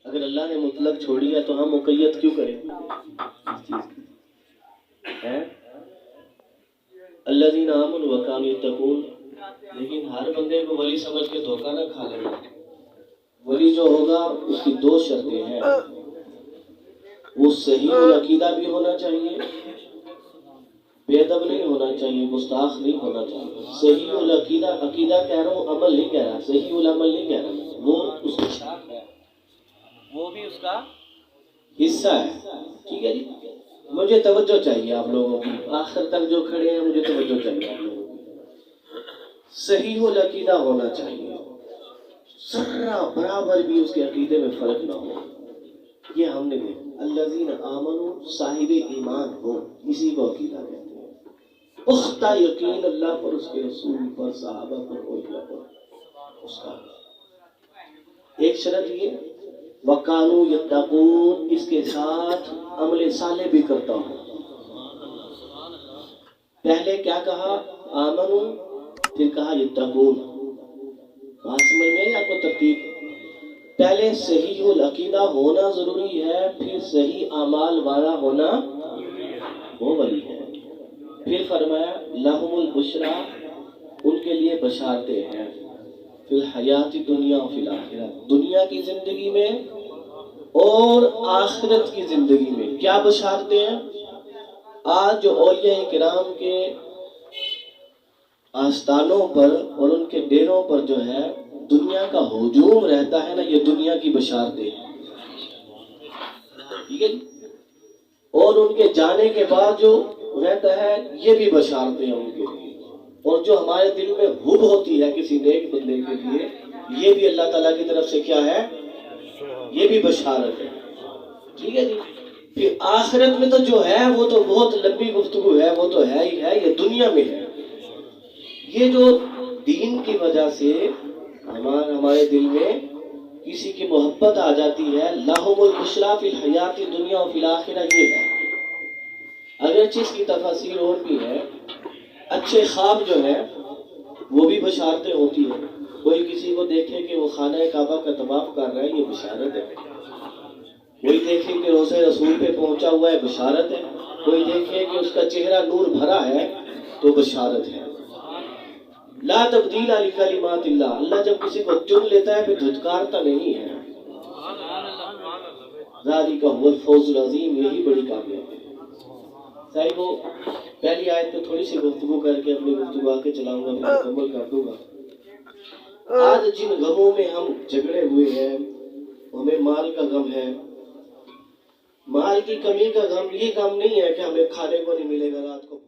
اگر اللہ نے مطلق چھوڑی ہے تو ہم مقید کیوں کریں الذین آمنوا وکانوا یتقون. لیکن ہر بندے کو ولی سمجھ کے دھوکہ نہ کھا لینا. ولی جو ہوگا اس کی دو شرطیں ہیں. وہ صحیح العقیدہ بھی ہونا چاہیے، بے ادب نہیں ہونا چاہیے، گستاخ نہیں ہونا چاہیے. صحیح العقیدہ، عقیدہ کہہ رہا ہوں، عمل نہیں کہہ رہا. صحیح العمل نہیں کہہ رہا، وہ اس کی شان ہے، وہ بھی اس کا حصہ ہے. ٹھیک ہے جی. مجھے توجہ چاہیے آپ لوگوں کی، آخر تک جو کھڑے ہیں مجھے توجہ چاہیے آپ لوگوں کی. صحیح العقیدہ ہونا چاہیے، ذرہ برابر بھی اس کے عقیدے میں فرق نہ ہو. یہ ہم نے دیکھا. الذین آمنوا، صاحب ایمان ہو، اسی کو عقیدہ کہتے ہیں. پختہ یقین اللہ پر، اس کے رسول پر، صحابہ پر، اولیاء پر، اس کا. ایک شرط یہ وَقَانُوا يَتَّقُونَ، اس کے ساتھ عمل صالح بھی کرتا ہوں. پہلے کیا کہا؟ آمنوا، پھر کہا یتقون. بات سمجھ میں آئی آپ کو ترتیب؟ پہلے صحیح العقیدہ ہونا ضروری ہے، پھر صحیح اعمال والا ہونا وہ ولی ہے. پھر فرمایا لہم البشریٰ، ان کے لیے بشارتیں ہیں، فی الحیات دنیا و فی الآخرہ، دنیا کی زندگی میں اور آخرت کی زندگی میں. کیا بشارتیں ہیں؟ آج جو اولیاء کرام کے آستانوں پر اور ان کے ڈیروں پر جو ہے دنیا کا ہجوم رہتا ہے نا، یہ دنیا کی بشارتیں ہیں. ٹھیک ہے. اور ان کے جانے کے بعد جو رہتا ہے یہ بھی بشارتیں ہیں ان کے لیے. اور جو ہمارے دل میں حب ہوتی ہے کسی نیک بندے کے لیے، یہ بھی اللہ تعالیٰ کی طرف سے کیا ہے؟ یہ بھی بشارت ہے. ٹھیک ہے جی. پھر آخرت میں تو جو ہے وہ تو بہت لمبی گفتگو ہے، وہ تو ہے ہی ہے، یہ دنیا میں ہے. یہ جو دین کی وجہ سے ہمارے دل میں کسی کی محبت آ جاتی ہے، لہم البشریٰ فی الحیات دنیا و فی الآخرہ، یہ ہے. اگرچہ اس کی تفاسیر اور بھی ہے. اچھے خواب جو ہے وہ بھی بشارتیں ہوتی ہیں. کوئی کسی کو دیکھے کہ وہ خانہ کعبہ کا طواف کر رہا ہے، یہ بشارت ہے. کوئی دیکھے کہ روضہ رسول پہ پہنچا ہوا ہے، بشارت ہے. کوئی دیکھے کہ اس کا چہرہ نور بھرا ہے تو بشارت ہے. لا تبدیل لکلمات اللہ، اللہ جب کسی کو چن لیتا ہے پھر دھتکارتا نہیں ہے. ذالک هو الفوز العظیم، یہی بڑی کامیابی ہے. صاحبو، پہلی آیت پہ تھوڑی سی گفتگو کر کے اپنی گفتگو آگے چلاؤں گا، پھر مکمل کر دوں گا. آج جن غموں میں ہم جھگڑے ہوئے ہیں، ہمیں مال کا غم ہے. مال کی کمی کا غم یہ غم نہیں ہے کہ ہمیں کھانے کو نہیں ملے گا رات کو.